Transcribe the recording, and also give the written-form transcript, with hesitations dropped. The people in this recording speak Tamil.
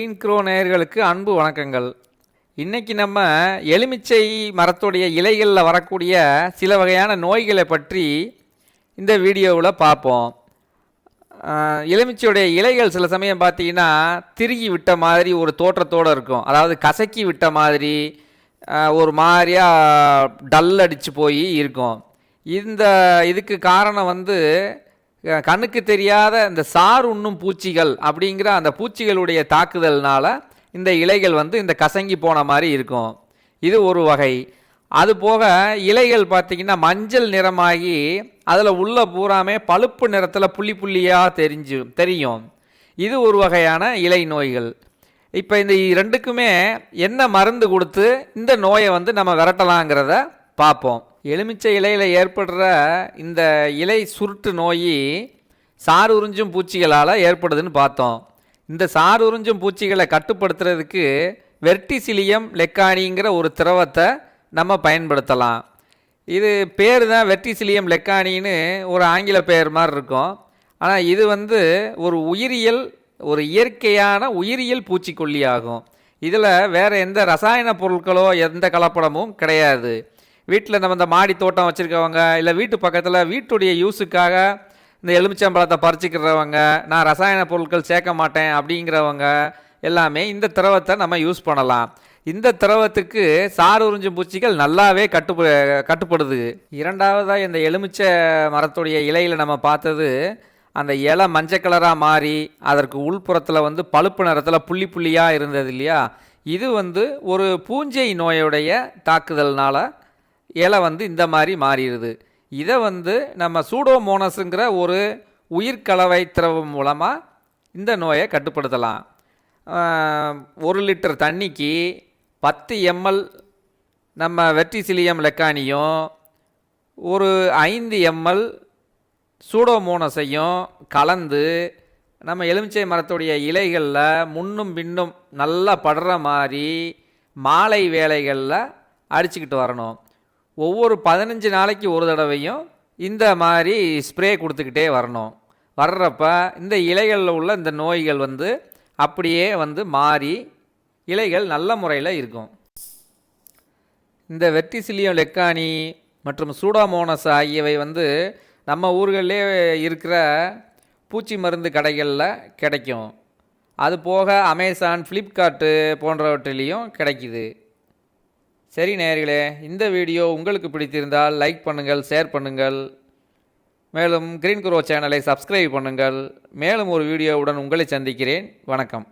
கிரீன் க்ரோ நேயர்களுக்கு அன்பு வணக்கங்கள். இன்றைக்கி நம்ம எலுமிச்சை மரத்துடைய இலைகளில் வரக்கூடிய சில வகையான நோய்களை பற்றி இந்த வீடியோவில் பார்ப்போம். எலுமிச்சையுடைய இலைகள் சில சமயம் பார்த்தீங்கன்னா திருகி விட்ட மாதிரி ஒரு தோற்றத்தோடு இருக்கும். அதாவது கசக்கி விட்ட மாதிரி ஒரு மாதிரியாக டல் அடித்து போய் இருக்கும். இதுக்கு காரணம் கண்ணுக்கு தெரியாத இந்த சார் உண்ணும் பூச்சிகள் அப்படிங்கிற அந்த பூச்சிகளுடைய தாக்குதல்னால இந்த இலைகள் இந்த கசங்கி போன மாதிரி இருக்கும். இது ஒரு வகை. அது போக இலைகள் பார்த்திங்கன்னா மஞ்சள் நிறமாகி அதில் உள்ள பூராமே பழுப்பு நிறத்தில் புள்ளி புள்ளியாக தெரியும். இது ஒரு வகையான இலை நோய்கள். இப்போ இந்த ரெண்டுக்குமே என்ன மருந்து கொடுத்து இந்த நோயை நம்ம விரட்டலாங்கிறத பார்ப்போம். எலுமிச்சை இலையில் ஏற்படுற இந்த இலை சுருட்டு நோய் சார் உறிஞ்சும் பூச்சிகளால் ஏற்படுதுன்னு பார்த்தோம். இந்த சார் உறிஞ்சும் பூச்சிகளை கட்டுப்படுத்துறதுக்கு வெர்டிசிலியம் லெக்கானிங்கிற ஒரு திரவத்தை நம்ம பயன்படுத்தலாம். இது பேர் தான் வெர்டிசிலியம் லெக்கானின்னு ஒரு ஆங்கில பெயர் மாதிரி இருக்கும். ஆனால் இது ஒரு இயற்கையான உயிரியல் பூச்சிக்கொல்லி ஆகும். இதில் வேறு எந்த ரசாயன பொருட்களோ எந்த கலப்படமும் கிடையாது. வீட்டில் நம்ம இந்த மாடி தோட்டம் வச்சுருக்கவங்க, இல்லை வீட்டு பக்கத்தில் வீட்டுடைய யூஸுக்காக இந்த எலுமிச்சம்பழத்தை பறிச்சுக்கிறவங்க, நான் ரசாயன பொருட்கள் சேர்க்க மாட்டேன் அப்படிங்கிறவங்க எல்லாமே இந்த திரவத்தை நம்ம யூஸ் பண்ணலாம். இந்த திரவத்துக்கு சார் உறிஞ்சும் பூச்சிகள் நல்லாவே கட்டுப்படுது. இரண்டாவதாக இந்த எலுமிச்சை மரத்துடைய இலையில் நம்ம பார்த்தது அந்த இலை மஞ்சள் கலராக மாறி அதற்கு உள்புறத்தில் பழுப்பு நிறத்தில் புள்ளி புள்ளியாக இருந்தது இல்லையா? இது ஒரு பூஞ்சை நோயுடைய தாக்குதல்னால் இலை இந்த மாதிரி மாறிடுது. இதை நம்ம சூடோமோனஸுங்கிற ஒரு உயிர்கலவை திரவம் மூலமாக இந்த நோயை கட்டுப்படுத்தலாம். 1 லிட்டர் தண்ணிக்கு 10 ml நம்ம வெர்டிசிலியம் லெக்கானியும் ஒரு 5 ml சூடோமோனஸையும் கலந்து நம்ம எலுமிச்சை மரத்துடைய இலைகளில் முன்னும் பின்னும் நல்லா படுற மாதிரி மாலை வேளைகளில் அடிச்சுக்கிட்டு வரணும். ஒவ்வொரு 15 நாளைக்கு ஒரு தடவையும் இந்த மாதிரி ஸ்ப்ரே கொடுத்துக்கிட்டே வரணும். வர்றப்ப இந்த இலைகளில் உள்ள இந்த நோய்கள் அப்படியே மாறி இலைகள் நல்ல முறையில் இருக்கும். இந்த வெர்டிசிலியம் லெக்கானி மற்றும் சூடோமோனஸ் ஆகியவை நம்ம ஊர்களிலே இருக்கிற பூச்சி மருந்து கடைகளில் கிடைக்கும். அது போக அமேசான், ஃப்ளிப்கார்ட்டு போன்றவற்றிலையும் கிடைக்குது. சரி நேயர்களே, இந்த வீடியோ உங்களுக்கு பிடித்திருந்தால் லைக் பண்ணுங்கள், ஷேர் பண்ணுங்கள். மேலும் கிரீன் க்ரோ சேனலை சப்ஸ்கிரைப் பண்ணுங்கள். மேலும் ஒரு வீடியோவுடன் உங்களை சந்திக்கிறேன். வணக்கம்.